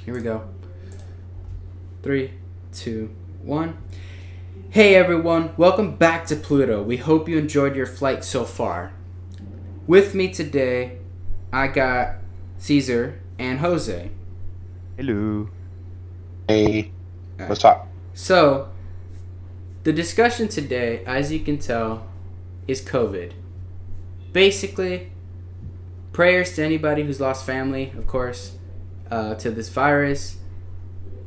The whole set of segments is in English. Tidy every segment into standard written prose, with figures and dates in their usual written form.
Here we go. 3, 2, 1. Hey everyone, welcome back to Pluto. We hope you enjoyed your flight so far. With me today, I got Caesar and Jose. Hello. Hey, Alright. what's up? So, the discussion today, as you can tell, is COVID. Basically, prayers to anybody who's lost family, of course, to this virus.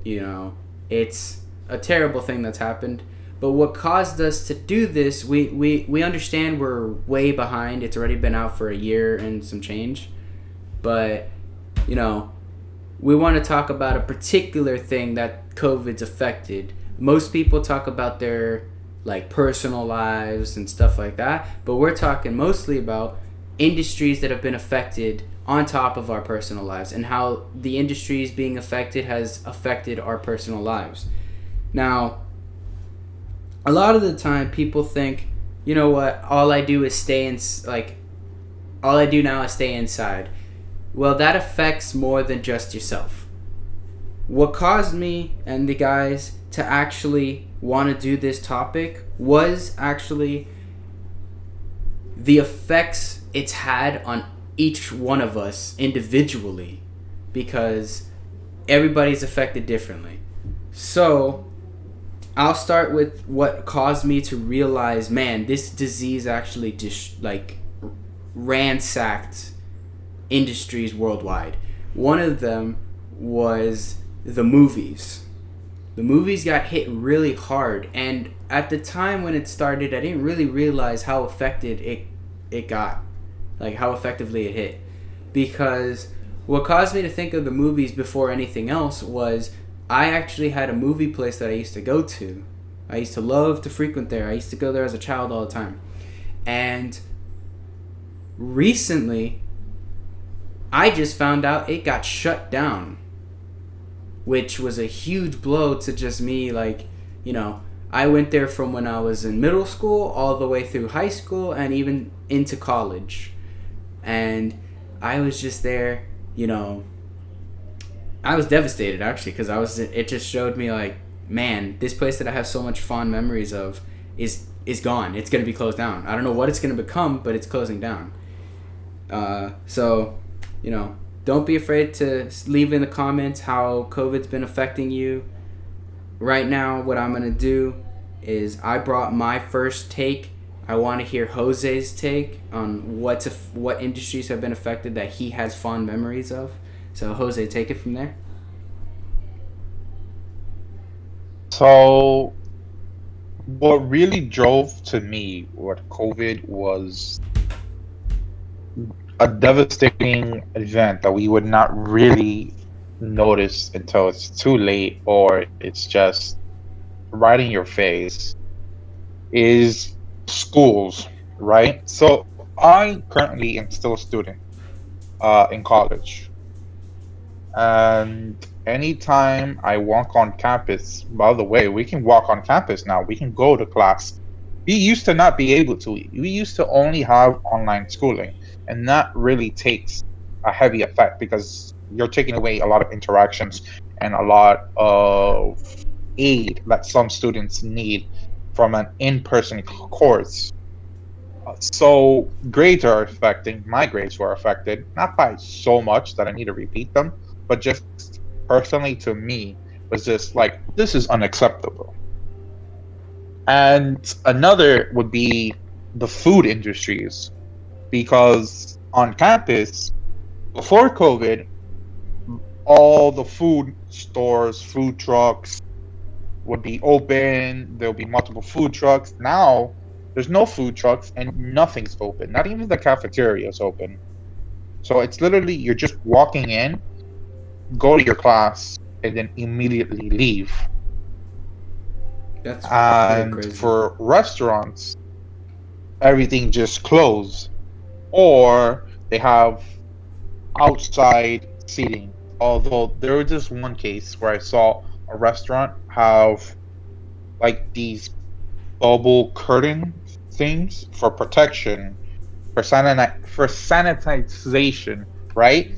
You know, it's a terrible thing that's happened. But what caused us to do this, we understand we're way behind. It's already been out for a year and some change. But, you know, we want to talk about a particular thing that COVID's affected. Most people talk about their personal lives and stuff like that, but we're talking mostly about industries that have been affected on top of our personal lives and how the industries being affected has affected our personal lives. Now, a lot of the time people think, you know what, all I do now is stay inside. Well, that affects more than just yourself. What caused me and the guys to actually want to do this topic was actually the effects it's had on each one of us individually, because everybody's affected differently. So I'll start with what caused me to realize, man, this disease actually just ransacked industries worldwide. One of them was the movies. The movies got hit really hard, and at the time when it started, I didn't really realize how affected it got, how effectively it hit. Because what caused me to think of the movies before anything else was I actually had a movie place that I used to go to. I used to love to frequent there. I used to go there as a child all the time. And recently, I just found out it got shut down, which was a huge blow to just me. I went there from when I was in middle school all the way through high school and even into college. And I was just there, I was devastated actually, because it just showed me man, this place that I have so much fond memories of is gone. It's going to be closed down. I don't know what it's going to become, but it's closing down. So, don't be afraid to leave in the comments how COVID's been affecting you. Right now, what I'm going to do is I brought my first take. I want to hear Jose's take on what industries have been affected that he has fond memories of. So, Jose, take it from there. So, what really drove to me what COVID was a devastating event that we would not really notice until it's too late or it's just right in your face is schools, right? So, I currently am still a student in college. And anytime I walk on campus, by the way, we can walk on campus now. We can go to class. We used to not be able to. We used to only have online schooling, and that really takes a heavy effect because you're taking away a lot of interactions and a lot of aid that some students need from an in-person course. So grades are affecting. My grades were affected, not by so much that I need to repeat them, but just personally to me was just this is unacceptable. And another would be the food industries, because on campus before COVID, all the food stores, food trucks would be open. There'll be multiple food trucks. Now there's no food trucks and nothing's open. Not even the cafeteria is open. So it's literally you're just walking in, go to your class, and then immediately leave. That's pretty And crazy. for restaurants, everything just closed, or they have outside seating. Although there was just one case where I saw a restaurant have these bubble curtain things for protection, for sanitization, right?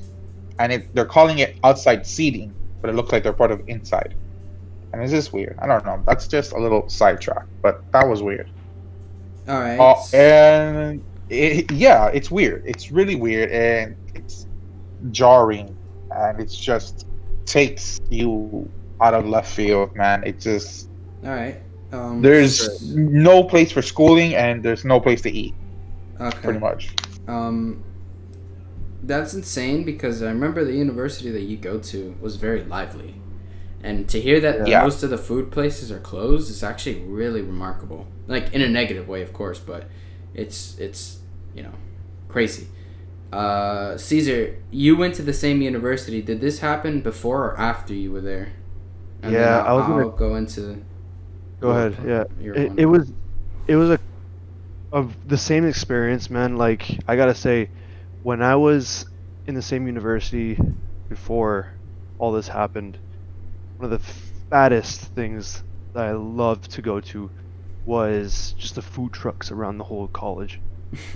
And they're calling it outside seating. but it looks like they're part of inside. And it's just weird. I don't know. That's just a little sidetrack, but that was weird. All right. And yeah, it's weird. It's really weird, and it's jarring, and it's just takes you out of left field, man. It just All right. there's Chris. no place for schooling, and there's no place to eat, Okay. pretty much. Um, that's insane because I remember the university that you go to was very lively. And to hear that Yeah, most of the food places are closed is actually really remarkable. Like in a negative way, of course, but it's you know crazy. Caesar, you went to the same university. Did this happen before or after you were there? And then Yeah, I was I'll gonna go into go your ahead. Yeah, your it, one. it was it was a of the same experience, man. Like I gotta say, when I was in the same university before all this happened, one of the fattest things that I loved to go to was just the food trucks around the whole college.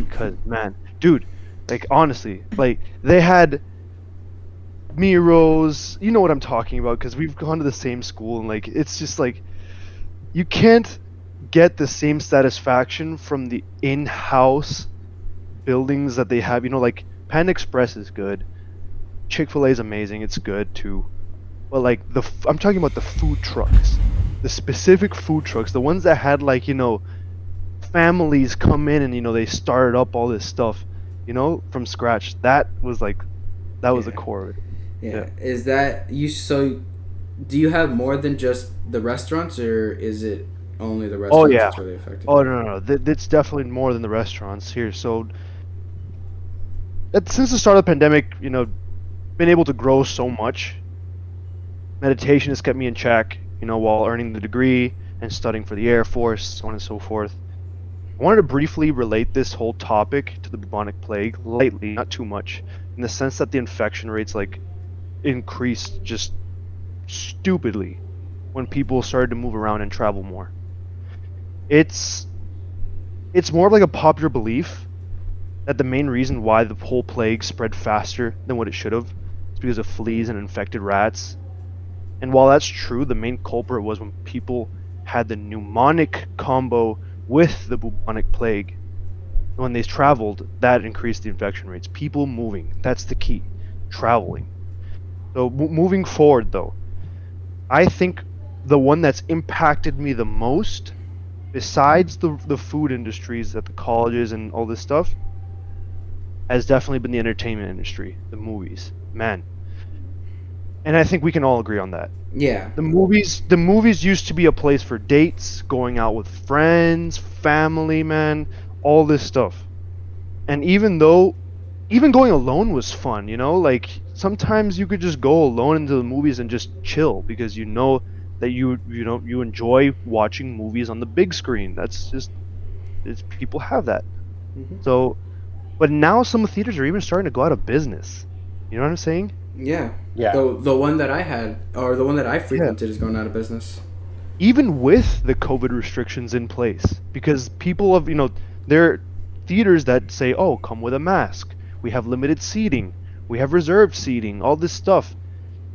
Because man, dude, like honestly, like they had Miros, you know what I'm talking about, because we've gone to the same school, and like it's just like you can't get the same satisfaction from the in-house buildings that they have. You know, like Panda Express is good, Chick-fil-A is amazing, it's good too. But like I'm talking about the food trucks, the specific food trucks, the ones that had like families come in and they started up all this stuff, from scratch. That was the Yeah, core of it. Yeah. yeah. Is that you? So, do you have more than just the restaurants, or is it only the Oh restaurants yeah. that's really affected Oh you? no, no, no. It's definitely more than the restaurants here. So since the start of the pandemic, been able to grow so much. Meditation has kept me in check, while earning the degree and studying for the Air Force, so on and so forth. I wanted to briefly relate this whole topic to the bubonic plague, lightly, not too much, in the sense that the infection rates like increased just stupidly when people started to move around and travel more. It's it's more of like a popular belief that the main reason why the whole plague spread faster than what it should have is because of fleas and infected rats. And while that's true, the main culprit was when people had the pneumonic combo with the bubonic plague. When they traveled, that increased the infection rates. People moving, that's the key. Traveling. So moving forward, though, I think the one that's impacted me the most, besides the food industries at the colleges and all this stuff, has definitely been the entertainment industry, the movies. Man. And I think we can all agree on that. Yeah, The movies used to be a place for dates, going out with friends, family, man, all this stuff. And even going alone was fun, like sometimes you could just go alone into the movies and just chill because that you enjoy watching movies on the big screen. That's just people have that. hmm So, but now some theaters are even starting to go out of business. You know what I'm saying? yeah. yeah, The one that I had or the one that I Yeah. frequented is going out of business. Even with the COVID restrictions in place, because people have, there are theaters that say, oh, come with a mask. We have limited seating. We have reserved seating, all this stuff.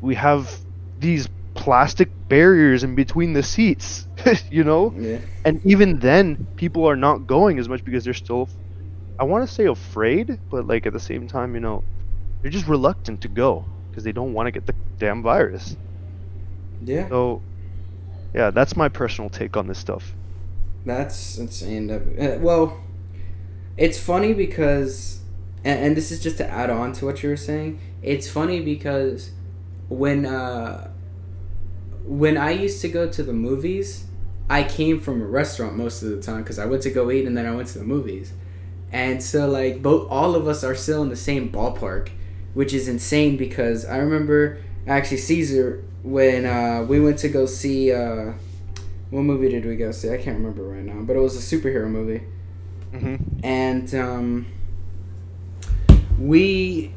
We have these plastic barriers in between the seats, you know? Yeah, And even then, people are not going as much because they're still, I want to say afraid, but like at the same time, they're just reluctant to go because they don't want to get the damn virus. yeah. So, yeah, that's my personal take on this stuff. That's insane. Well, it's funny because, and this is just to add on to what you were saying. It's funny because when uh, when I used to go to the movies, I came from a restaurant most of the time because I went to go eat and then I went to the movies, and so like both all of us are still in the same ballpark, which is insane because I remember actually Caesar when we went to go see what movie did we go see? I can't remember right now, but it was a superhero movie, Hmm. and we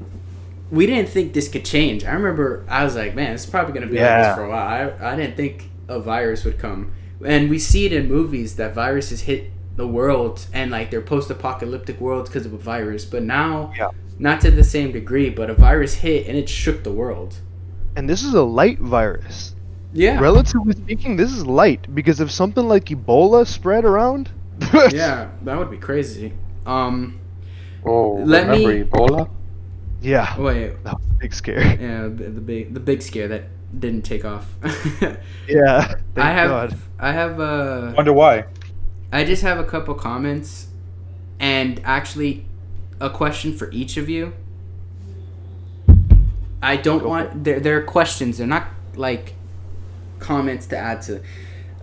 we didn't think this could change. I remember I was like, man, it's probably gonna be like this Yeah. for a while. I didn't think a virus would come, and we see it in movies that viruses hit the world and like they're post-apocalyptic worlds because of a virus. But now, Yeah. not to the same degree, but a virus hit and it shook the world. And this is a light virus. Yeah. Relatively speaking, this is light because if something like Ebola spread around, Yeah, that would be crazy. Oh, Let remember me Ebola? wait. yeah, that was a big scare. Yeah, the big scare that didn't take off. Yeah, I thank God. have Wonder why? I just have a couple comments and actually a question for each of you. I don't Go for want they're questions. They're not like comments to add to.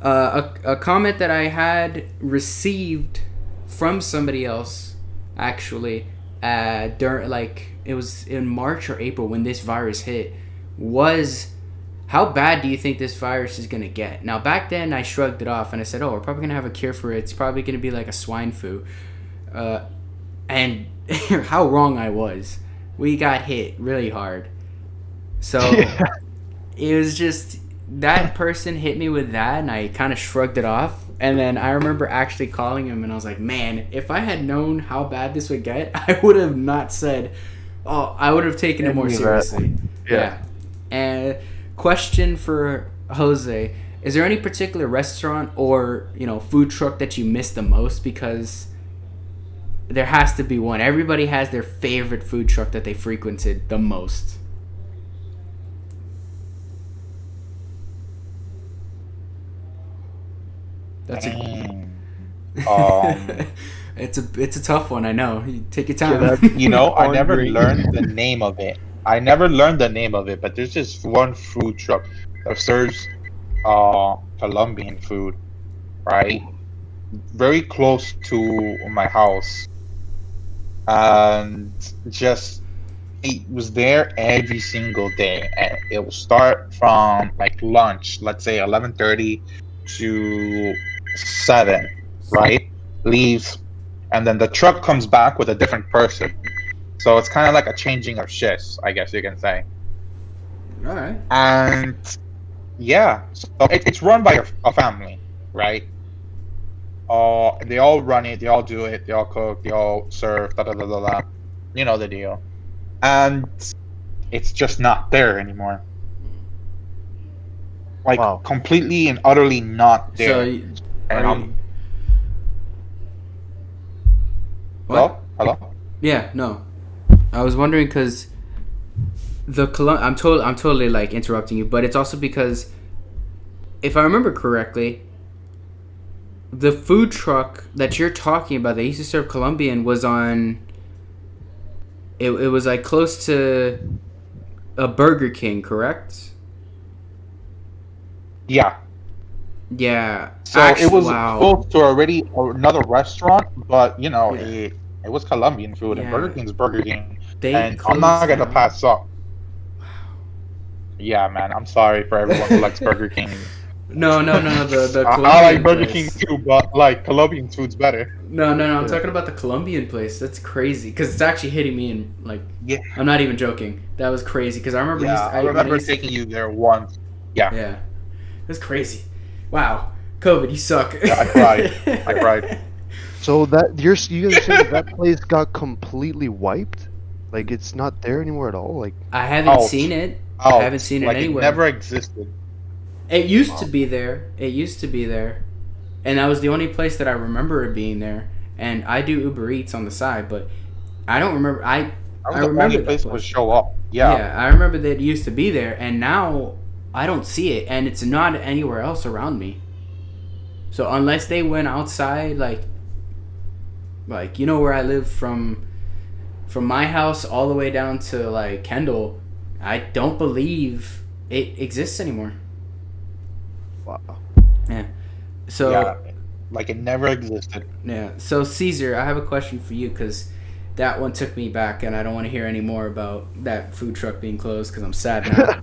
A comment that I had received from somebody else actually during like it was in March or April when this virus hit was how bad do you think this virus is going to get? Now back then I shrugged it off and I said, "Oh, we're probably going to have a cure for it. It's probably going to be like a swine flu." And how wrong I was. We got hit really hard. So Yeah. it was just that person hit me with that and I kind of shrugged it off. And then I remember actually calling him and I was like, man, if I had known how bad this would get, I would have not said, oh, I would have taken it more Any of that. seriously. Yeah. And question for Jose, is there any particular restaurant or, food truck that you miss the most? Because there has to be one. Everybody has their favorite food truck that they frequented the most. That's a Dang. it's a tough one. I know. You take your time. Yeah, You know, I never Hungry. learned the name of it. I never learned the name of it, but there's just one food truck that serves Colombian food, right? Very close to my house. And just it was there every single day. And it will start from like lunch, let's say 11:30 to 7, right? Leaves, and then the truck comes back with a different person. So it's kind of like a changing of shifts, I guess you can say. All right. And yeah, so it's run by a family, right? They all run it, they all do it, they all cook, they all serve, da da da da da. You know the deal. And it's just not there anymore. Like Wow. completely and utterly not So, there. you- And are you, hello, hello. Yeah, no. I was wondering because I'm totally like interrupting you, but it's also because if I remember correctly, the food truck that you're talking about that used to serve Colombian was on. It was like close to a Burger King, correct? Yeah. Yeah. So Actually, it was wow. close to already another restaurant, but Yeah. it was Colombian food, and Yeah. Burger King's Burger King, They and I'm closed not gonna down. pass up. Yeah, man, I'm sorry for everyone who likes Burger King. No. The I Colombian like Burger King place. too, but like Colombian food's better. No. I'm Yeah. talking about the Colombian place. That's crazy because it's actually hitting me in like. Yeah, I'm not even joking. That was crazy because I remember. yeah. I when remember used to- taking you there once. Yeah, Yeah, it was crazy. Wow, COVID, you suck. Yeah, I cried. I cried. So that you guys are saying that place got completely wiped? Like it's not there anymore at all? Like I haven't Out. seen it. Out. I haven't seen it like anywhere. it never existed. It used to be there. And that was the only place that I remember it being there. And I do Uber Eats on the side, but I don't remember. I That was I the remember only that place that place. would show up. Yeah. I remember that it used to be there, and now I don't see it, and it's not anywhere else around me. So unless they went outside, like where I live from my house all the way down to like Kendall, I don't believe it exists anymore. wow. Yeah. So Yeah, like it never existed. yeah. So Caesar, I have a question for you because that one took me back, and I don't want to hear any more about that food truck being closed because I'm sad now.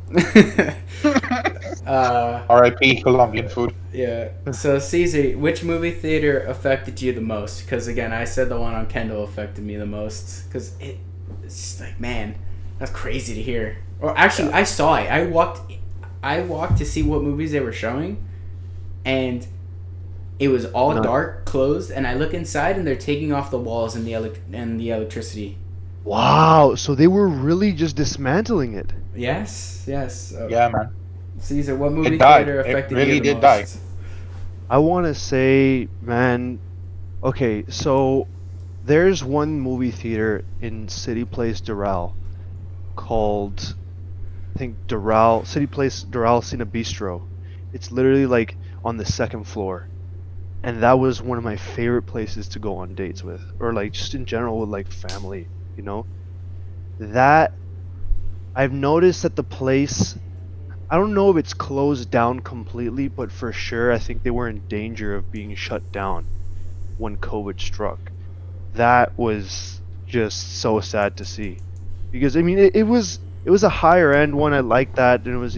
R.I.P. Colombian food. Yeah. So Caesar, which movie theater affected you the most? Because again, I said the one on Kendall affected me the most because it's just like, man, that's crazy to hear. Or actually, I saw it. I walked to see what movies they were showing, and it was all No. dark, closed, and I look inside and they're taking off the walls and the electricity. Wow. So they were really just dismantling it. Yes, yes. Yeah, man. Caesar, what movie It died. theater It affected you really the did die. most? I want to say, man, okay, so there's one movie theater in City Place Doral called, I think, City Place Doral Cine Bistro. It's literally like on the second floor. And that was one of my favorite places to go on dates with, or like just in general with like family, you know? That I've noticed that the place, I don't know if it's closed down completely, but for sure I think they were in danger of being shut down when COVID struck. That was just so sad to see. Because I mean it was a higher end one. I like that. And it was,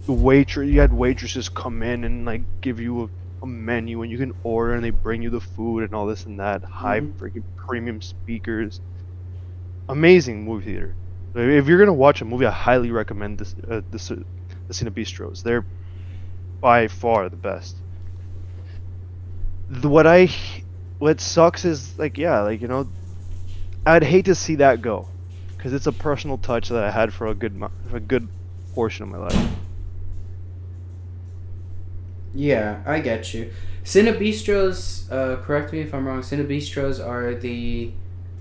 the waitress, you had waitresses come in and like give you a menu and you can order and they bring you the food and all this and that. High Hmm. freaking premium speakers. Amazing movie theater. So if you're gonna watch a movie, I highly recommend the Cine Bistros. They're by far the best. The, what I what sucks is like, yeah, like, I'd hate to see that go because it's a personal touch that I had for a good portion of my life. Yeah, I get you. Cinebistros, correct me if I'm wrong. Cinebistros are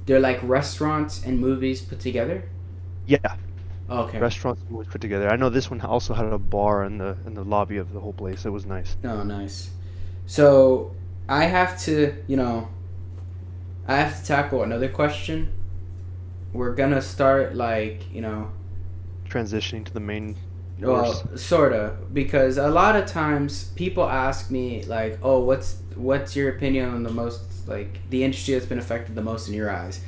they're like restaurants and movies put together. Yeah, Okay. restaurants always put together. I know this one also had a bar in the lobby of the whole place. It was nice. Oh, nice. So I have to, I have to tackle another question. We're gonna start like, Transitioning to the main course. well, sorta, because a lot of times people ask me like, "Oh, what's your opinion on the most like the industry that's been affected the most in your eyes?"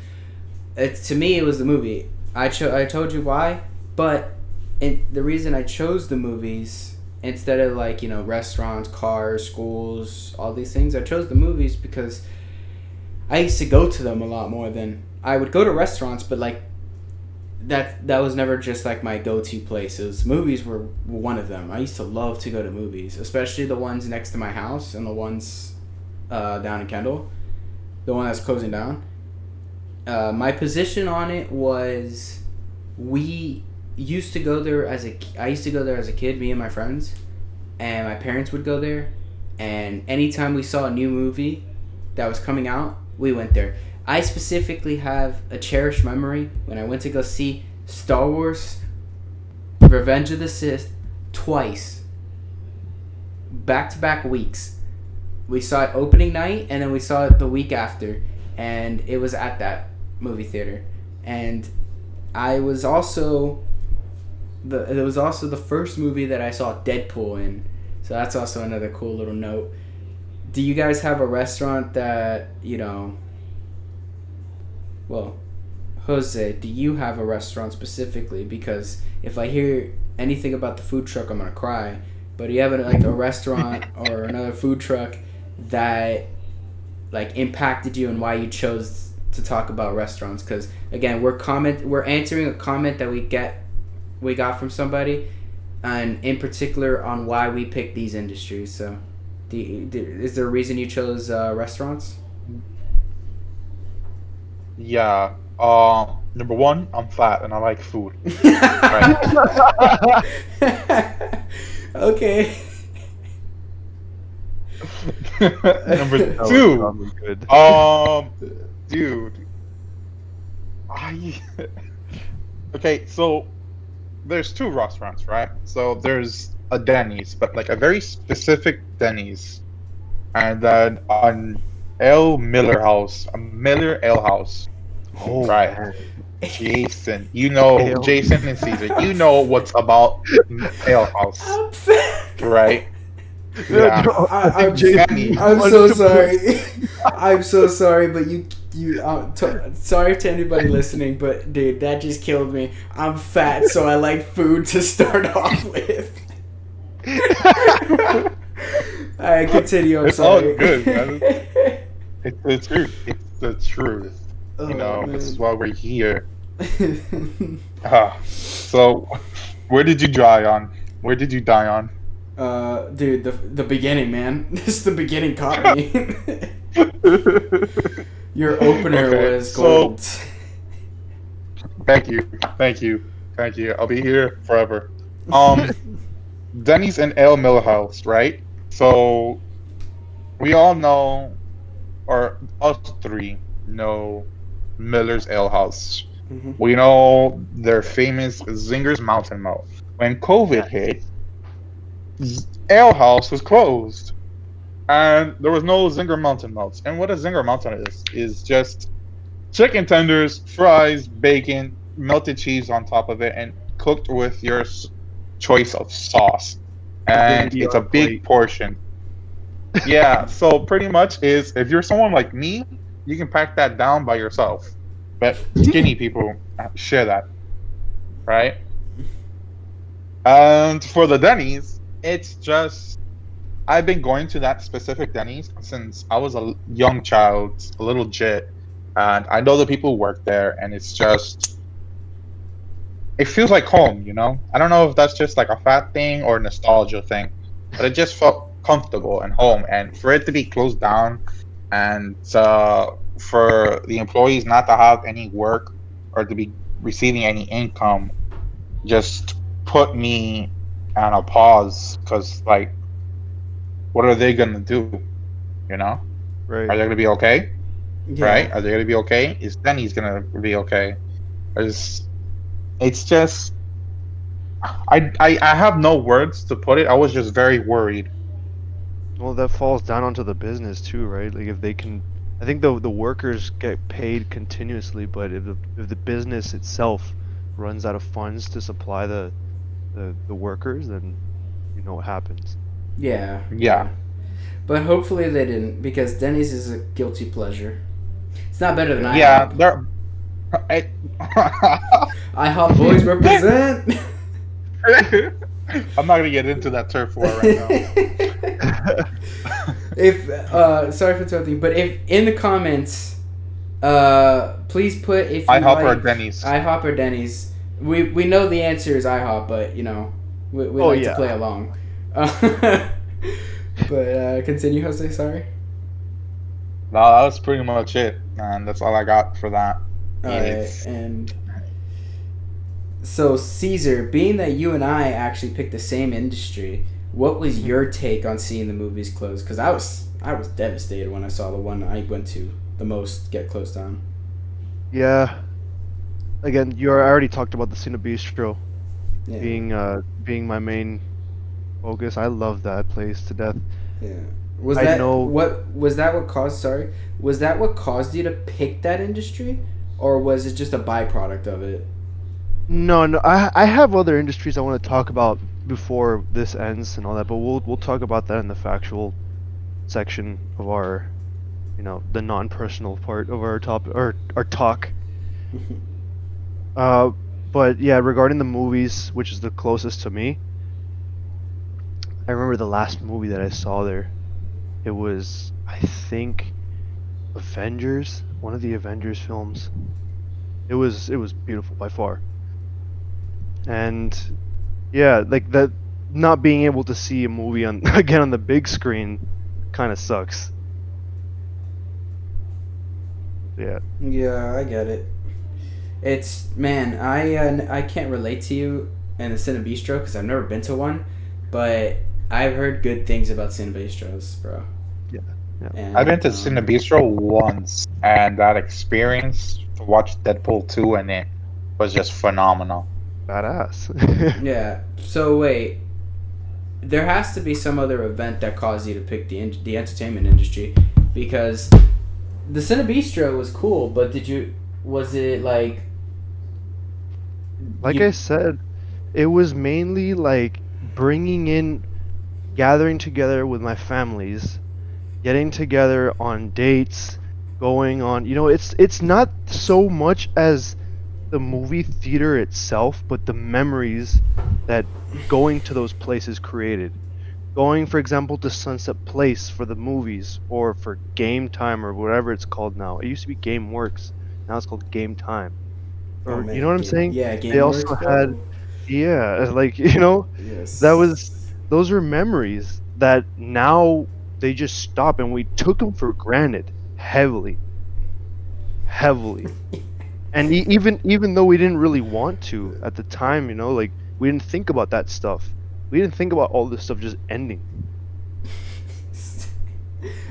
It's to me, it was the movie. I told you why, but the reason I chose the movies instead of like restaurants, cars, schools, all these things, I chose the movies because I used to go to them a lot more than I would go to restaurants, but like that was never just like my go-to places. Movies were one of them. I used to love to go to movies, especially the ones next to my house and the ones down in Kendall, the one that's closing down. My position on it was we used to go there I used to go there as a kid, me and my friends, and my parents would go there, and anytime we saw a new movie that was coming out, we went there. I specifically have a cherished memory when I went to go see Star Wars Revenge of the Sith twice, back to back weeks. We saw it opening night and then we saw it the week after, and it was at that movie theater. And I was also it was also the first movie that I saw Deadpool in. So that's also another cool little note. Do you guys have a restaurant that, well, Jose, do you have a restaurant specifically? Because if I hear anything about the food truck, I'm gonna cry. But do you have like a restaurant or another food truck that like impacted you and why you chose to talk about restaurants? Because again, we're answering a comment that we got from somebody, and in particular on why we picked these industries. So, is there a reason you chose restaurants? Yeah. Number one, I'm fat and I like food. Right. Okay. Number That was two, probably good. dude, I okay. So there's two restaurants, right? So there's a Denny's, but like a very specific Denny's, and then an a Miller Ale House, Oh right? man. Jason, Ale. Jason and Caesar, you know what's about Ale House, I'm fat. right? Yeah. I think I'm, Jason. I'm so sorry. I'm so sorry, but sorry to anybody listening, but dude, that just killed me. I'm fat, so I like food to start off with. Alright, continue. I'm It's all sorry. good, man. It's the truth. It's the truth. Oh, This is man. why we're here. So, where did you die on? Where did you die on? Dude, the beginning, man. This the beginning caught me. Your opener Okay, was so- gold. Thank you, thank you, thank you. I'll be here forever. Um, Denny's and Ale Mill House, right? So we all know, or us three know Miller's Ale House. Mhm. We know their famous Zinger's Mountain Melt. When COVID Yes. hit, Ale House was closed, and there was no Zinger Mountain Melts. And what a Zinger Mountain is just chicken tenders, fries, bacon, melted cheese on top of it, and cooked with your choice of sauce. And Infinity it's on a a big plate. portion. Yeah, so pretty much is if you're someone like me, you can pack that down by yourself. But skinny people share that, right? And for the Denny's, it's just I've been going to that specific Denny's since I was a young child, a little jit, and I know the people who work there, and it's just it feels like home, you know? I don't know if that's just like a fat thing or a nostalgia thing, but it just felt comfortable and home. And for it to be closed down and for the employees not to have any work or to be receiving any income just put me on a pause because, like, what are they going to do? You know? Are Right. they going to be okay? Right? Yeah. Are they going to be okay? Is Denny's going to be okay? It's just I have no words to put it. I was just very worried. Well, that falls down onto the business too, right? Like if they can, I think the workers get paid continuously, but if the business itself runs out of funds to supply the workers, then you know what happens. Yeah. Yeah. Yeah. But hopefully they didn't, because Denny's is a guilty pleasure. It's not better than Yeah. Yeah, IHOP. they're I, IHOP boys represent. I'm not gonna get into that turf war right now. If sorry for interrupting, but if in the comments, please put if you IHOP or like Denny's. IHOP or Denny's. We know the answer is IHOP, but you know we Oh like to play yeah. along. But continue, Jose. Sorry. No, that was pretty much it, man. That's all I got for that. All right, It's and so Caesar, being that you and I actually picked the same industry, what was your take on seeing the movies close? Because I was devastated when I saw the one I went to the most get closed down. Yeah. Again, you already talked about the Cine Bistro Yeah, being my main focus. I love that place to death. yeah. Was I that know. what was that what caused? Sorry, was that what caused you to pick that industry, or was it just a byproduct of it? No, no, I have other industries I want to talk about before this ends and all that, but we'll talk about that in the factual section of our, the non-personal part of our our talk. Uh, but yeah, regarding the movies, which is the closest to me, I remember the last movie that I saw there. It was, I think, Avengers, one of the Avengers films. It was beautiful by far. And yeah, like that, not being able to see a movie on again on the big screen kind of sucks. Yeah. Yeah, I get it. It's man, I can't relate to you in the Cine Bistro because I've never been to one, but I've heard good things about Cine Bistros, bro. Yeah. Yeah. I've been And to Cinebistro once, and that experience to watch Deadpool 2 and it was just phenomenal. Badass. yeah. So wait, there has to be some other event that caused you to pick the entertainment industry, because the Cine Bistro was cool, but was it like Like I you? said, it was mainly like bringing in, gathering together with my families, getting together on dates, going on, it's not so much as the movie theater itself, but the memories that going to those places created. Going, for example, to Sunset Place for the movies, or for Game Time, or whatever it's called now. It used to be Game Works, now it's called Game Time. Oh Or you know man, what I'm saying? yeah, They GameWorks, also had, bro. yeah, like that was Yes. those were memories that now they just stop, and we took them for granted heavily, heavily. And even though we didn't really want to at the time, you know, like we didn't think about that stuff. We didn't think about all this stuff just ending.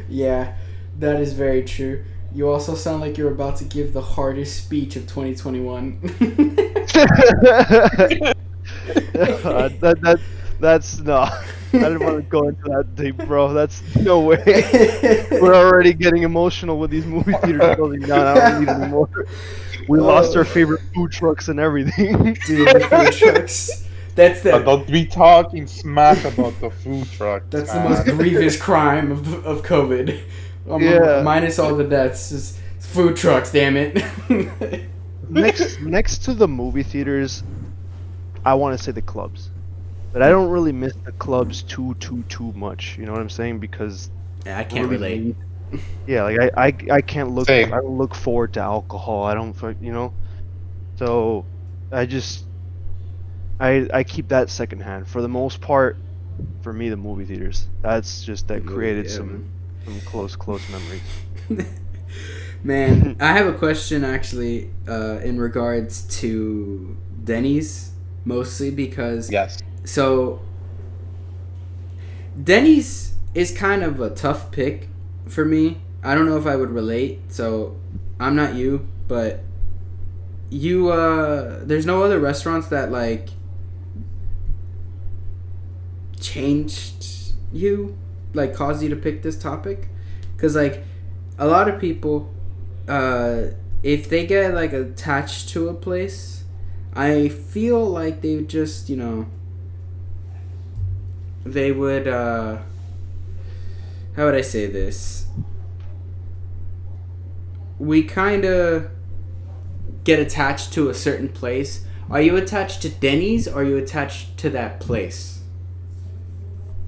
Yeah, that is very true. You also sound like you're about to give the hardest speech of 2021. That's no. I didn't want to go into that deep, bro. That's no way. We're already getting emotional with these movie theaters closing down. I don't need any more. We lost our favorite food trucks and everything. Dude, the food trucks. That's But the don't be talking smack about the food trucks, that's the man. most grievous crime of COVID. Yeah. Minus all the deaths, is food trucks. Damn it. Next to the movie theaters, I want to say the clubs. But I don't really miss the clubs too much. You know what I'm saying? Because Yeah, I can't really relate. yeah, like I can't look Same. I don't look forward to alcohol. I don't you know. So I just I keep that secondhand. For the most part, for me the movie theaters. That's just that created some close memories. Man, I have a question actually in regards to Denny's, mostly because Yes. so Denny's is kind of a tough pick for me. I don't know if I would relate, so I'm not you, but you there's no other restaurants that like changed you, like caused you to pick this topic, cuz like a lot of people if they get like attached to a place, I feel like they would just, you know, they would how would I say this? We kind of get attached to a certain place. Are you attached to Denny's or are you attached to that place?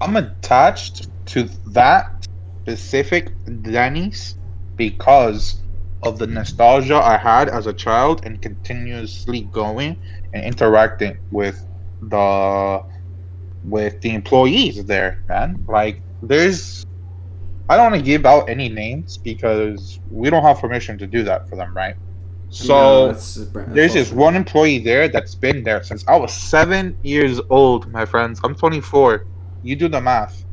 I'm attached to that specific Denny's because of the nostalgia I had as a child and continuously going and interacting the with the employees there, man. Like there's I don't want to give out any names because we don't have permission to do that for them, right? No, So that's there's false this friend. one employee there that's been there since I was 7 years old, my friends. I'm 24. You do the math.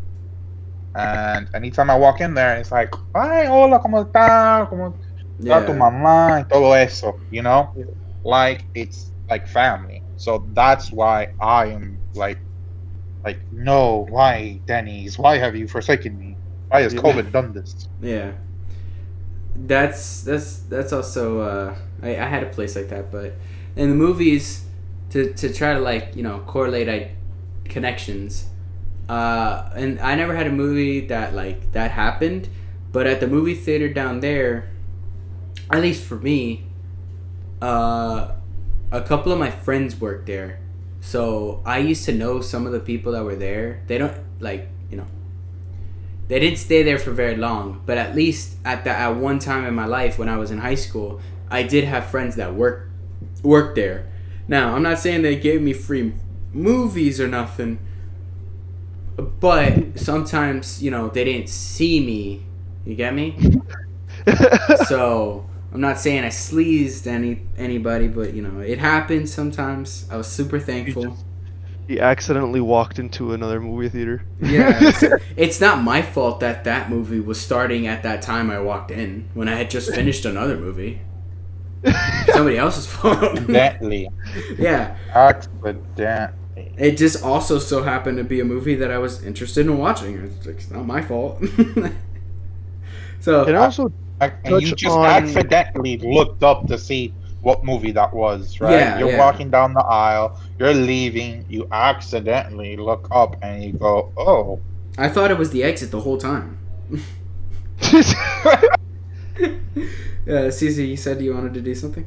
And anytime I walk in there, it's like, ay, hola, ¿cómo está? ¿Cómo está tu Yeah. mamá? Y todo eso, you know? Yeah. Like, it's like family. So that's why I am no, why, Denny's? Why have you forsaken me? Why has Yeah. COVID done this? Yeah. That's also I had a place like that, but in the movies to try to like, you know, correlate connections. And I never had a movie that like that happened, but at the movie theater down there, at least for me, a couple of my friends worked there, so I used to know some of the people that were there. They don't like, you know, they didn't stay there for very long, but at least at one time in my life when I was in high school, I did have friends that worked there. Now I'm not saying they gave me free movies or nothing, but sometimes, you know, they didn't see me. You get me? So I'm not saying I sleazed anybody, but you know, it happens sometimes. I was super thankful. He accidentally walked into another movie theater. Yeah, it's not my fault that that movie was starting at that time I walked in when I had just finished another movie. Somebody else's fault. Accidentally. Yeah, Accidentally. it just also so happened to be a movie that I was interested in watching. It's not my fault. So And also And you touch just on accidentally looked up to see what movie that was, right? Yeah, You're yeah. walking down the aisle, you're leaving, you accidentally look up and you go, oh. I thought it was the exit the whole time. Cece, you said you wanted to do something?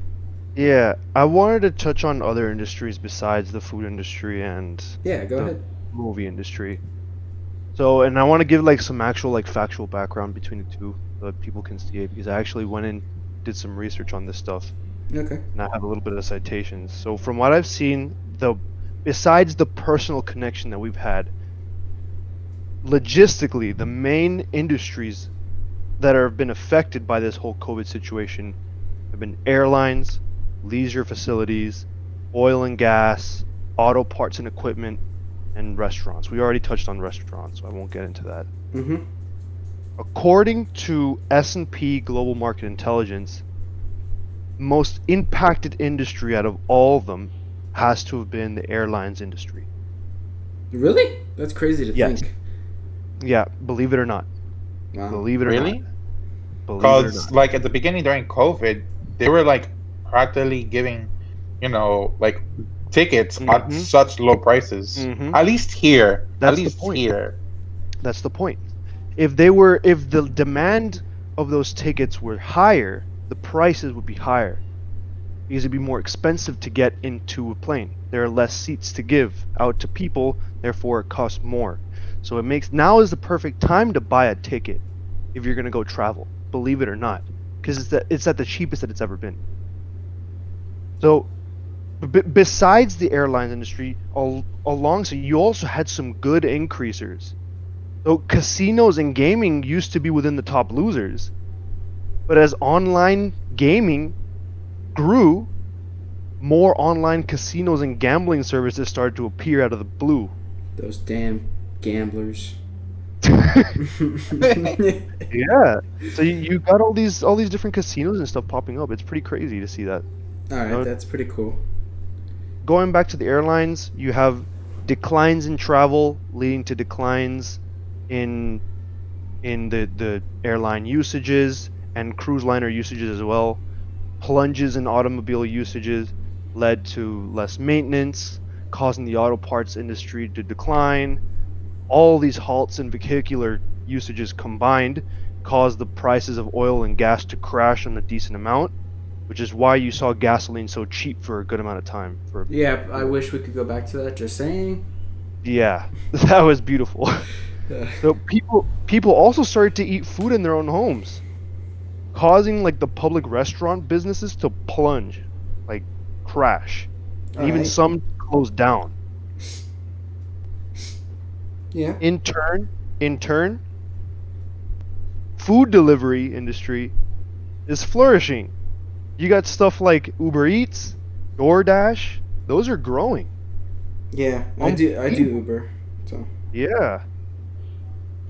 Yeah, I wanted to touch on other industries besides the food industry and Yeah, go the ahead. movie industry. So, and I want to give like some actual like factual background between the two so that people can see it because I actually went and did some research on this stuff Okay. and I have a little bit of citations. So, from what I've seen, besides the personal connection that we've had, logistically, the main industries that have been affected by this whole COVID situation have been airlines, leisure facilities, oil and gas, auto parts and equipment, and restaurants. We already touched on restaurants, so I won't get into that. Mm-hmm. According to S&P Global Market Intelligence, most impacted industry out of all of them has to have been the airlines industry. Really? That's crazy to Yes. think. Yeah, believe it or not. Wow. Believe it or not. Really? Believe it or Because not. like at the beginning during COVID, they were like practically giving, like tickets at Mm-hmm. such low prices. Mm-hmm. At least here. At That's the least point. here. That's the point. If the demand of those tickets were higher, the prices would be higher because it'd be more expensive to get into a plane. There are less seats to give out to people, therefore it costs more. So now is the perfect time to buy a ticket if you're going to go travel, believe it or not, because it's at the cheapest that it's ever been. So besides the airlines industry, so you also had some good increasers. So casinos and gaming used to be within the top losers, but as online gaming grew, more online casinos and gambling services started to appear out of the blue. Those damn gamblers. Yeah. So you got all these different casinos and stuff popping up. It's pretty crazy to see that. All You right, know, that's pretty cool. going back to the airlines, you have declines in travel leading to declines in the airline usages and cruise liner usages as well. Plunges in automobile usages led to less maintenance, causing the auto parts industry to decline. All these halts in vehicular usages combined caused the prices of oil and gas to crash on a decent amount, which is why you saw gasoline so cheap for a good amount of time. Yeah, I wish we could go back to that. Just saying. Yeah, that was beautiful. So people also started to eat food in their own homes, causing like the public restaurant businesses to plunge, like crash, and All even right. some closed down. Yeah. In turn, food delivery industry is flourishing. You got stuff like Uber Eats, DoorDash, those are growing. Yeah, I do. I do Uber. So. Yeah.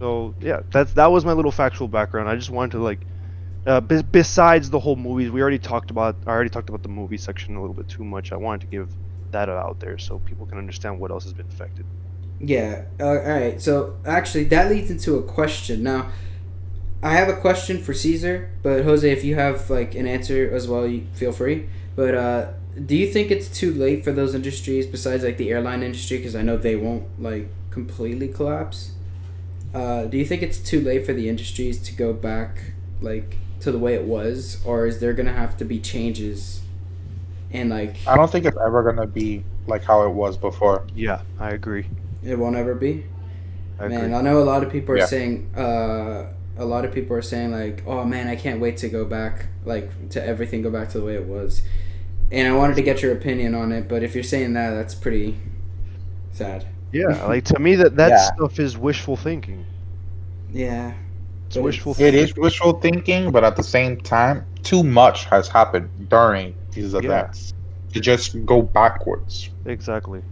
So yeah, that was my little factual background. I just wanted to like, besides the whole movies, I already talked about the movie section a little bit too much. I wanted to give that out there so people can understand what else has been affected. Yeah. All right. So actually, that leads into a question. Now, I have a question for Caesar, but Jose, if you have like an answer as well, you feel free. But do you think it's too late for those industries, besides like the airline industry, because I know they won't like completely collapse? Do you think it's too late for the industries to go back like to the way it was, or is there gonna have to be changes? And like I don't think it's ever gonna be like how it was before. Yeah, I agree. it won't ever be. I Man, agree. I know a lot of people are Yeah. saying. A lot of people are saying like, "Oh man, I can't wait to go back, like to everything go back to the way it was." And I wanted to get your opinion on it, but if you're saying that, that's pretty sad. Yeah, like to me that Yeah. stuff is wishful thinking. Yeah, It's but wishful it's It thinking. is wishful thinking, but at the same time, too much has happened during these Yeah, events to just go backwards. exactly.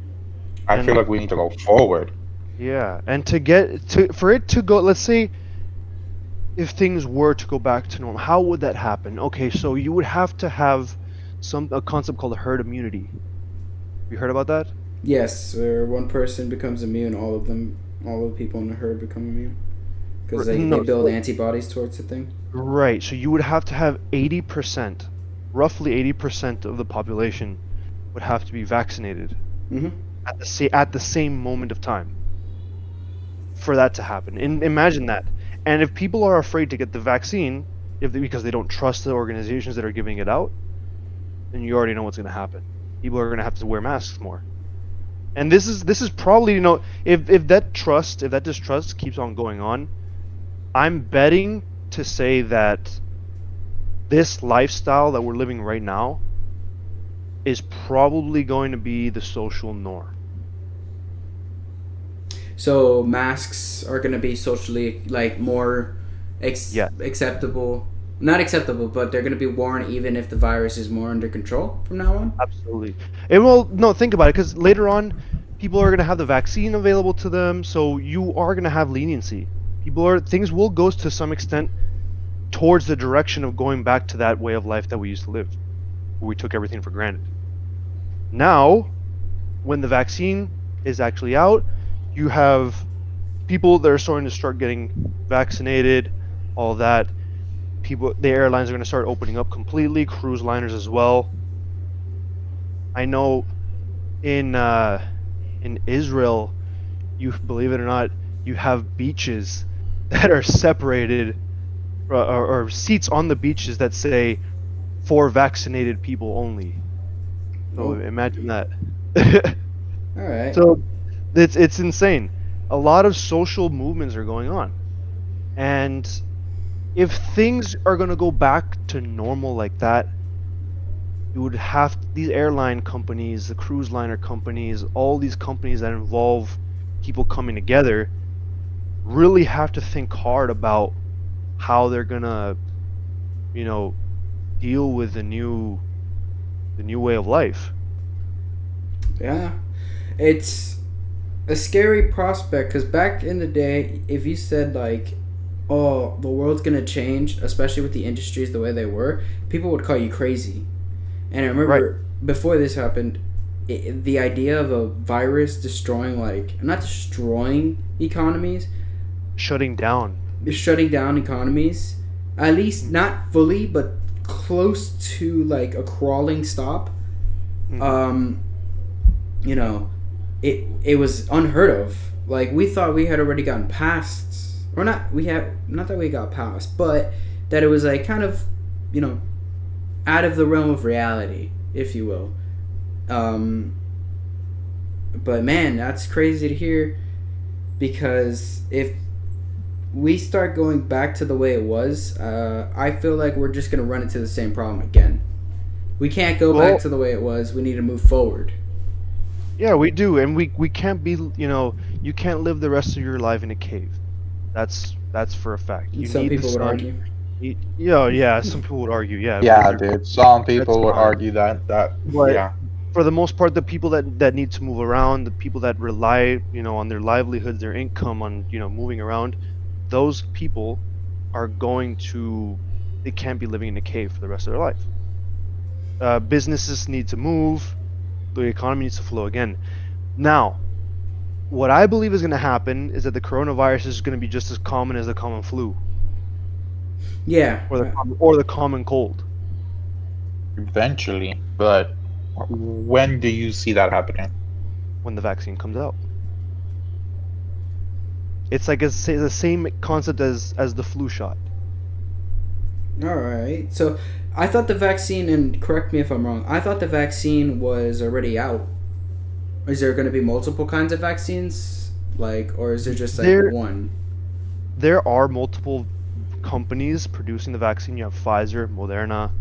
I feel And like we need to go forward. yeah, and for it to go, let's say if things were to go back to normal, how would that happen? Okay, so you would have to have a concept called herd immunity. You heard about that? yes, where one person becomes immune, all of the people in the herd become immune because they No, build antibodies towards the thing. right. So you would have to have 80%, roughly 80% of the population would have to be vaccinated Mm-hmm. at the same moment of time for that to happen. And imagine that. And if people are afraid to get the vaccine, because they don't trust the organizations that are giving it out, then you already know what's going to happen. People are going to have to wear masks more. And this is probably, if that distrust keeps on going on, I'm betting to say that this lifestyle that we're living right now is probably going to be the social norm. So masks are gonna be socially like more Yeah. acceptable Not acceptable, but they're going to be worn even if the virus is more under control from now on. Absolutely. And well, no, think about it, because later on, people are going to have the vaccine available to them, so you are going to have leniency. Things will go to some extent towards the direction of going back to that way of life that we used to live, where we took everything for granted. Now, when the vaccine is actually out, you have people that are starting to start getting vaccinated, all that. The airlines are going to start opening up completely, cruise liners as well. I know in Israel, you believe it or not, you have beaches that are separated, or seats on the beaches that say for vaccinated people only. So Oh, imagine that. all right. So it's insane. A lot of social movements are going on, and if things are going to go back to normal like that, you would have these airline companies, the cruise liner companies, all these companies that involve people coming together really have to think hard about how they're gonna, you know, deal with the new way of life. Yeah, it's a scary prospect because back in the day, if you said like, "Oh, the world's gonna change," especially with the industries the way they were, people would call you crazy. And I Right. remember before this happened, the idea of a virus destroying, like, not destroying economies, Shutting down. shutting down economies, at least Mm-hmm. not fully, but close to like a crawling stop. Mm-hmm. Um, you know, it was unheard of. Like we thought we had already gotten past, or not. We had not that we got past, but that it was like kind of, you know, out of the realm of reality, if you will. Um, but man, that's crazy to hear because if we start going back to the way it was, I feel like we're just gonna run into the same problem again. We can't go back Well, to the way it was. We need to move forward. yeah, we do, and we can't be, you can't live the rest of your life in a cave. That's for a fact. You Some need the people would sun. argue. Yeah. Some people would argue, yeah, Yeah, you're dude. Some that's people would fine. argue that But yeah. for the most part, the people that need to move around, the people that rely, on their livelihoods, their income on, moving around, those people are going to, they can't be living in a cave for the rest of their life. Businesses need to move, the economy needs to flow again. Now, what I believe is going to happen is that the coronavirus is going to be just as common as the common flu Yeah, or the common cold Eventually, but when do you see that happening? when the vaccine comes out. It's like the same concept as the flu shot. all right. So I thought the vaccine, and correct me if I'm wrong, I thought the vaccine was already out. Is there going to be multiple kinds of vaccines? Like, or is there just like There one? there are multiple companies producing the vaccine. You have Pfizer, Moderna,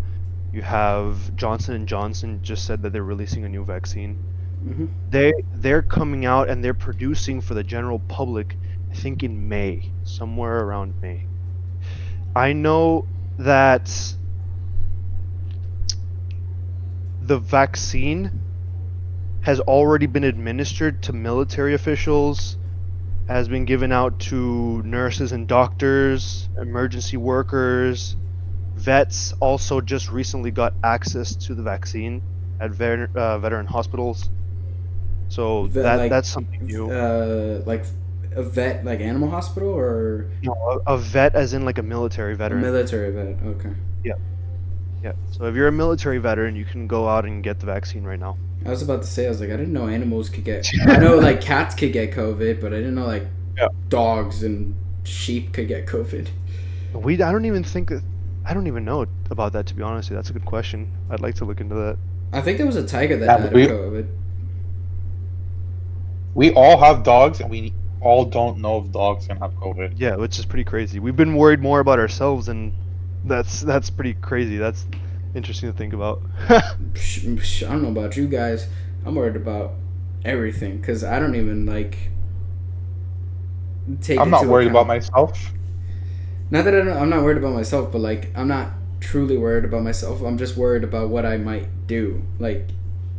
you have Johnson and Johnson just said that they're releasing a new vaccine. Mm-hmm. They're coming out and they're producing for the general public, I think in May, somewhere around May. I know that the vaccine has already been administered to military officials, has been given out to nurses and doctors, emergency workers, vets also just recently got access to the vaccine at veteran hospitals. So that's something new. Like a vet, like animal hospital or No, a vet as in like a military a veteran. military vet. Okay. Yeah, yeah. So if you're a military veteran, you can go out and get the vaccine right now. I was about to say, I was like, I didn't know animals could get. I know like cats could get COVID, but I didn't know like Yeah. dogs and sheep could get COVID. I don't even think that. I don't even know about that, to be honest with you. That's a good question. I'd like to look into that. I think there was a tiger that Yeah, died of we COVID. we all have dogs, and we all don't know if dogs can have COVID. Yeah, which is pretty crazy. We've been worried more about ourselves, and that's pretty crazy. That's interesting to think about. I don't know about you guys. I'm worried about everything because I don't even like take I'm not into worried about account. myself. Not that I'm not worried about myself, but like I'm not truly worried about myself. I'm just worried about what I might do. Like,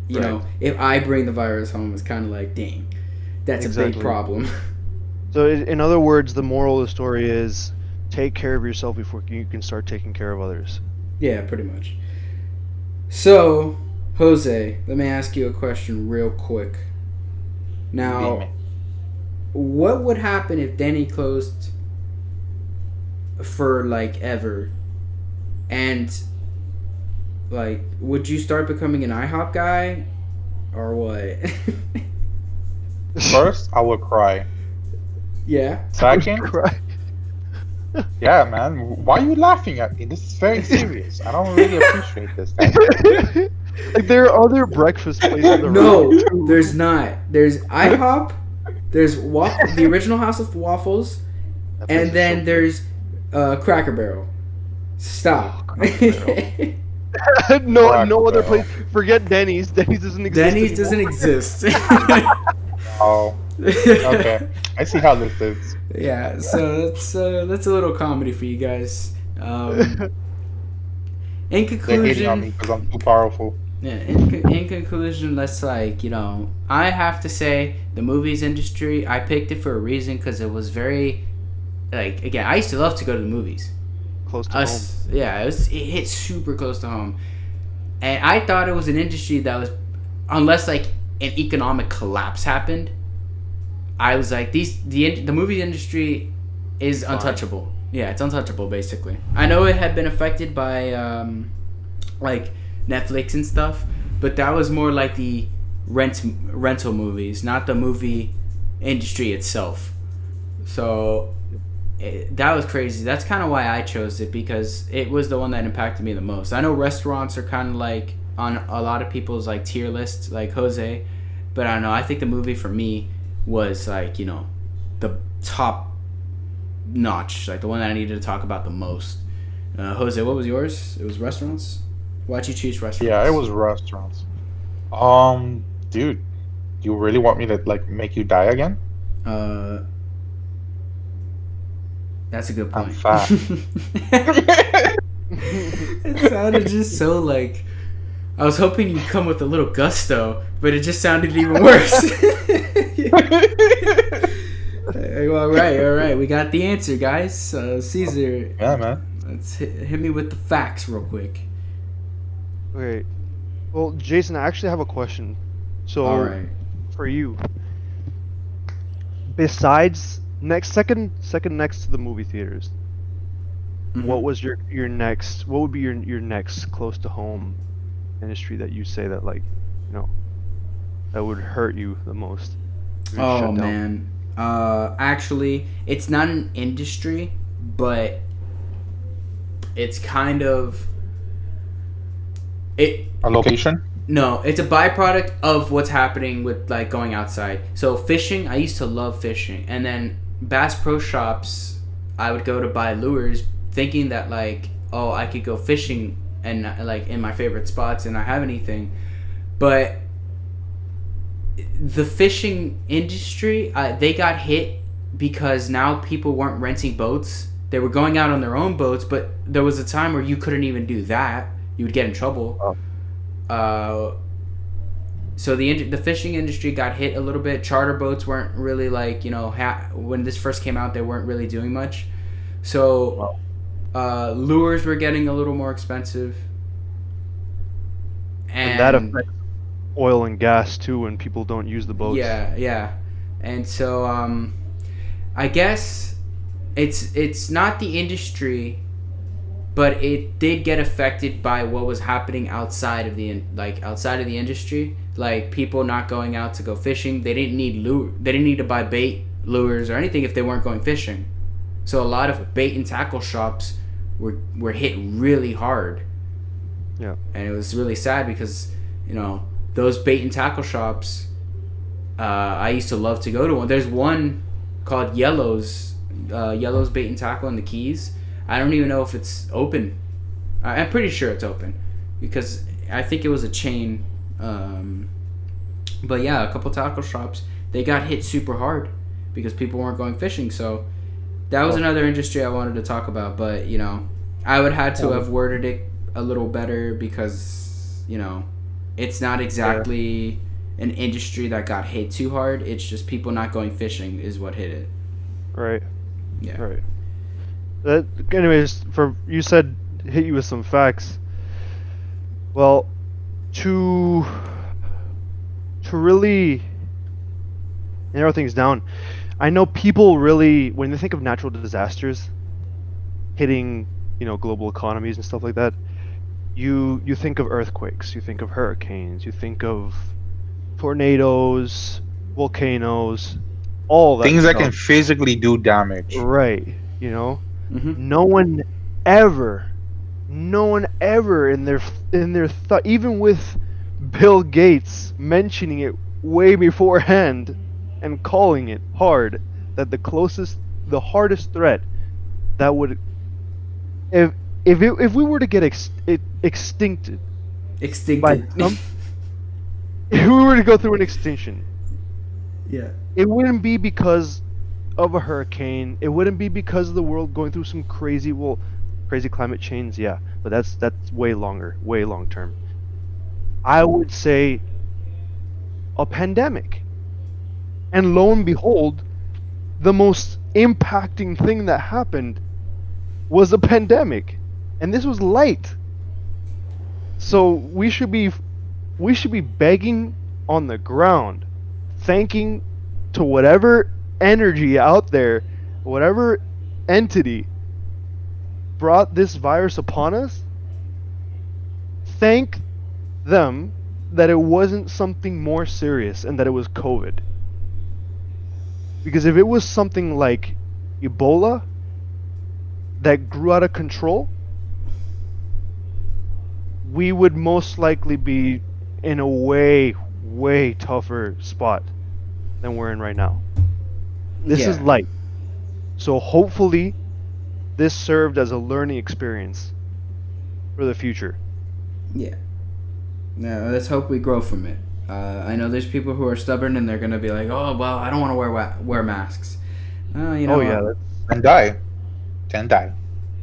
you Right. know, if I bring the virus home, it's kind of like, dang, that's a big Exactly. problem. So, in other words, the moral of the story is take care of yourself before you can start taking care of others. Yeah, pretty much. So, Jose, let me ask you a question real quick. Now, Dime. what would happen if Denny closed for like ever? And like, would you start becoming an IHOP guy or what? First, I would cry. Yeah. I would Second, cry. yeah, man. Why are you laughing at me? This is very serious. I don't really appreciate this, guys. Like there are other breakfast places around No, too. there's not. There's IHOP. There's the original House of Waffles, That place and is then so there's Cracker Barrel. Stop. Cracker Cracker no other Barrel. place. Forget Denny's. Denny's doesn't exist. Denny's doesn't anymore. exist. Oh, okay. I see how this is. Yeah, so that's a little comedy for you guys. In They're hating on conclusion, me because I'm too powerful. yeah, in conclusion, let's I have to say the movies industry. I picked it for a reason because it was very, like, again, I used to love to go to the movies. Close to home. Yeah, it hit super close to home, and I thought it was an industry that was, unless like an economic collapse happened, I was like the movie industry is untouchable. Yeah, it's untouchable basically. I know it had been affected by like Netflix and stuff, but that was more like the rental movies, not the movie industry itself. So that was crazy. That's kind of why I chose it, because it was the one that impacted me the most. I know restaurants are kind of like on a lot of people's like tier lists, like Jose, but I don't know. I think the movie for me was like, the top notch, like the one that I needed to talk about the most. Jose, what was yours? It was restaurants. Why'd you choose restaurants? Yeah, it was restaurants. Dude, you really want me to like make you die again? That's a good I'm point. fat. It sounded just so like, I was hoping you'd come with a little gusto, but it just sounded even worse. All right. We got the answer, guys. Caesar, Yeah, man. let's hit me with the facts real quick. Okay. Well, Jason, I actually have a question. So, All right. for you, besides second next to the movie theaters, Mhm. what was your next? What would be your next close to home industry that you say that, like, that would hurt you the most? You would Oh shut down? man. Actually, it's not an industry, but it's kind of it. A location? No, it's a byproduct of what's happening with like going outside. So fishing, I used to love fishing, and then Bass Pro Shops, I would go to buy lures, thinking that like, oh, I could go fishing and like in my favorite spots and not have anything, but the fishing industry, they got hit because now people weren't renting boats. They were going out on their own boats, but there was a time where you couldn't even do that. You would get in trouble. So the fishing industry got hit a little bit. Charter boats weren't really like, when this first came out, they weren't really doing much. So lures were getting a little more expensive. And that affects oil and gas too when people don't use the boats. Yeah. And so I guess it's not the industry, but it did get affected by what was happening outside of the industry, like people not going out to go fishing. They didn't need to buy bait, lures, or anything if they weren't going fishing. So a lot of bait and tackle shops were hit really hard. Yeah. And it was really sad because those bait and tackle shops, I used to love to go to one. There's one called Yellow's Bait and Tackle in the Keys. I don't even know if it's open. I'm pretty sure it's open because I think it was a chain. But yeah, a couple tackle shops, they got hit super hard because people weren't going fishing. So That was Oh. another industry I wanted to talk about, but I would had to have worded it a little better because it's not exactly an industry that got hit too hard. It's just people not going fishing is what hit it. Right. Yeah. Right. That, anyways, you said hit you with some facts. Well, to really narrow things down, I know people really, when they think of natural disasters hitting, global economies and stuff like that, you think of earthquakes, you think of hurricanes, you think of tornadoes, volcanoes, all that Things that can stuff. physically do damage. Right, Mm-hmm. no one ever in their thought, even with Bill Gates mentioning it way beforehand and calling it hard, that the hardest threat that would, if we were to get extincted by Extincted. some, if we were to go through an extinction, Yeah. it wouldn't be because of a hurricane. It wouldn't be because of the world going through some crazy climate change. Yeah, but that's way long term. I would say a pandemic. And lo and behold, the most impacting thing that happened was a pandemic. And this was light. So we should be begging on the ground, thanking to whatever energy out there, whatever entity brought this virus upon us. Thank them that it wasn't something more serious and that it was COVID. Because if it was something like Ebola that grew out of control, we would most likely be in a way tougher spot than we're in right now. This is light. So hopefully this served as a learning experience for the future. Yeah. No, let's hope we grow from it. I know there's people who are stubborn and they're gonna be like, "Oh, well, I don't want to wear masks." And die. Can die.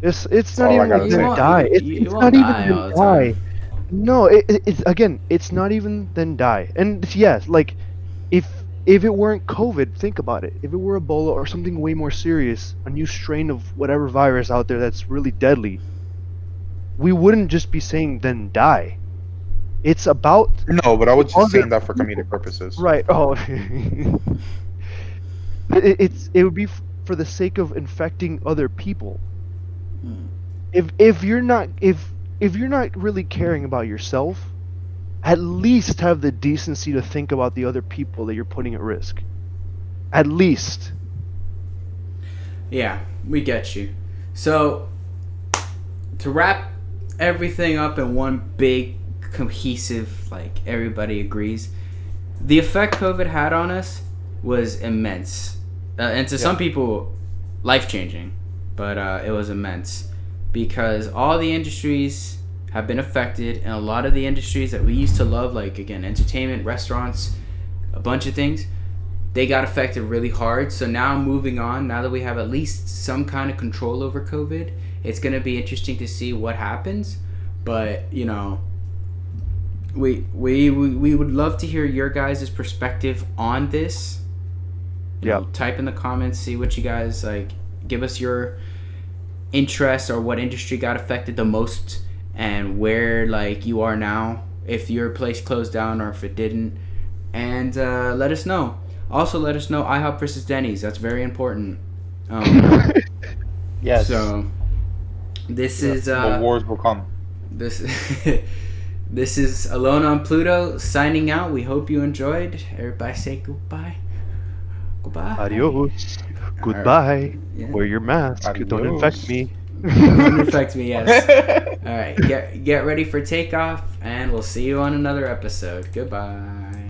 It's not all I even gotta like say. then die. It's won't not even die all then the time. die. No, it's again, it's not even then die. And yes, like if it weren't COVID, think about it. If it were Ebola or something way more serious, a new strain of whatever virus out there that's really deadly, we wouldn't just be saying then die. It's about No, but I was just other saying that for people. comedic purposes. Right. Oh. It would be for the sake of infecting other people. Hmm. If you're not really caring about yourself, at least have the decency to think about the other people that you're putting at risk. At least. Yeah, we get you. So, to wrap everything up in one big, cohesive, like everybody agrees, the effect COVID had on us was immense. And to some people, life-changing. But it was immense. Because all the industries have been affected, and a lot of the industries that we used to love, like, again, entertainment, restaurants, a bunch of things, they got affected really hard. So now moving on, now that we have at least some kind of control over COVID, it's going to be interesting to see what happens. But, we would love to hear your guys' perspective on this. Type in the comments, see what you guys like, give us your interest or what industry got affected the most and where like you are now, if your place closed down or if it didn't, and let us know. Also, let us know IHOP versus Denny's. That's very important. Yes. So this is the wars will come. this this is Alone on Pluto signing out. We hope you enjoyed. Everybody say goodbye. Goodbye. Adios. Goodbye. Yeah. Wear your mask. Don't infect me. Don't infect me, yes. All right, get ready for takeoff, and we'll see you on another episode. Goodbye.